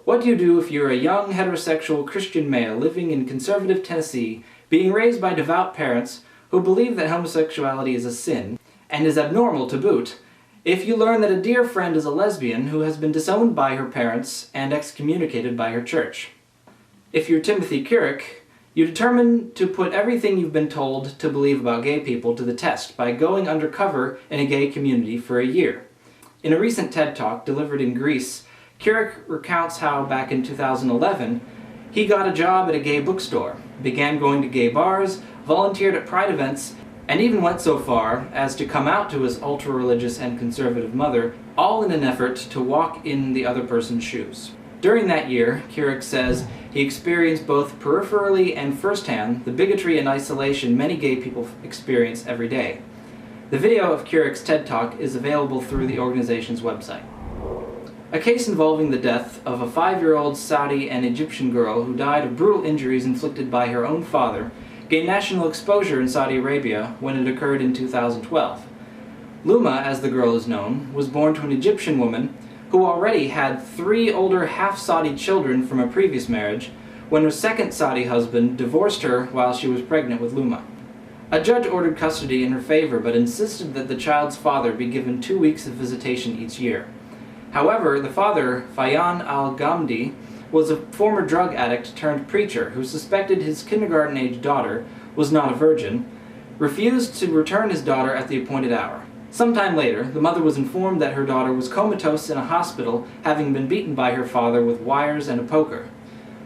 What do you do if you're a young heterosexual Christian male living in conservative Tennessee, being raised by devout parents who believe that homosexuality is a sin, and is abnormal to boot, if you learn that a dear friend is a lesbian who has been disowned by her parents and excommunicated by her church? If you're Timothy Kirk, you determine to put everything you've been told to believe about gay people to the test by going undercover in a gay community for a year. In a recent TED Talk delivered in Greece, Kirk recounts how, back in 2011, he got a job at a gay bookstore, began going to gay bars, volunteered at pride events, and even went so far as to come out to his ultra-religious and conservative mother, all in an effort to walk in the other person's shoes. During that year, Kirk says he experienced both peripherally and firsthand the bigotry and isolation many gay people experience every day. The video of Kirk's TED Talk is available through the organization's website. A case involving the death of a 5-year-old Saudi and Egyptian girl who died of brutal injuries inflicted by her own father gained national exposure in Saudi Arabia when it occurred in 2012. Luma, as the girl is known, was born to an Egyptian woman who already had 3 older half-Saudi children from a previous marriage when her second Saudi husband divorced her while she was pregnant with Luma. A judge ordered custody in her favor but insisted that the child's father be given 2 weeks of visitation each year. However, the father, Fayan al-Ghamdi, was a former drug addict turned preacher who suspected his kindergarten-age daughter was not a virgin, refused to return his daughter at the appointed hour. Sometime later, the mother was informed that her daughter was comatose in a hospital, having been beaten by her father with wires and a poker.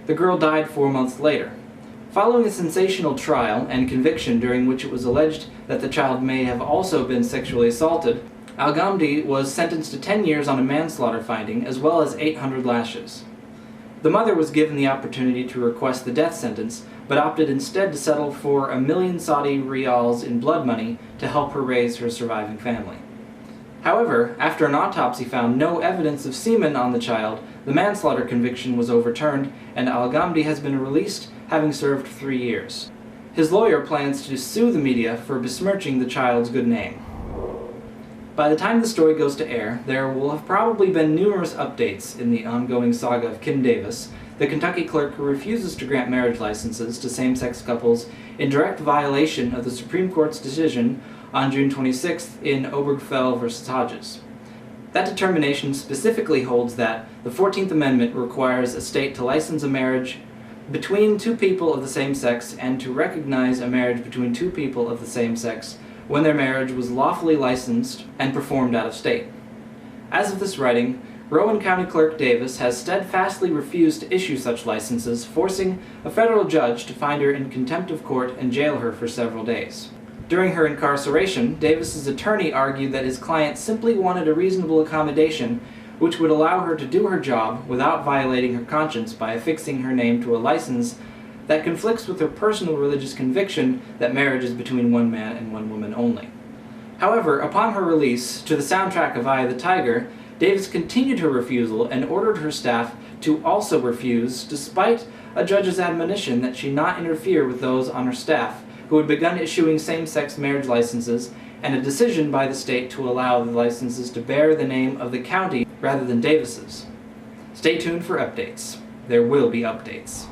The girl died 4 months later. Following a sensational trial and conviction during which it was alleged that the child may have also been sexually assaulted, Al-Ghamdi was sentenced to 10 years on a manslaughter finding, as well as 800 lashes. The mother was given the opportunity to request the death sentence, but opted instead to settle for 1 million Saudi riyals in blood money to help her raise her surviving family. However, after an autopsy found no evidence of semen on the child, the manslaughter conviction was overturned, and Al-Ghamdi has been released, having served 3 years. His lawyer plans to sue the media for besmirching the child's good name. By the time the story goes to air, there will have probably been numerous updates in the ongoing saga of Kim Davis, the Kentucky clerk who refuses to grant marriage licenses to same-sex couples in direct violation of the Supreme Court's decision on June 26th in Obergefell v. Hodges. That determination specifically holds that the 14th Amendment requires a state to license a marriage between 2 people of the same sex and to recognize a marriage between 2 people of the same sex when their marriage was lawfully licensed and performed out of state. As of this writing, Rowan County Clerk Davis has steadfastly refused to issue such licenses, forcing a federal judge to find her in contempt of court and jail her for several days. During her incarceration, Davis's attorney argued that his client simply wanted a reasonable accommodation which would allow her to do her job without violating her conscience by affixing her name to a license that conflicts with her personal religious conviction that marriage is between 1 man and 1 woman only. However, upon her release to the soundtrack of Eye of the Tiger, Davis continued her refusal and ordered her staff to also refuse, despite a judge's admonition that she not interfere with those on her staff who had begun issuing same-sex marriage licenses, and a decision by the state to allow the licenses to bear the name of the county rather than Davis's. Stay tuned for updates. There will be updates.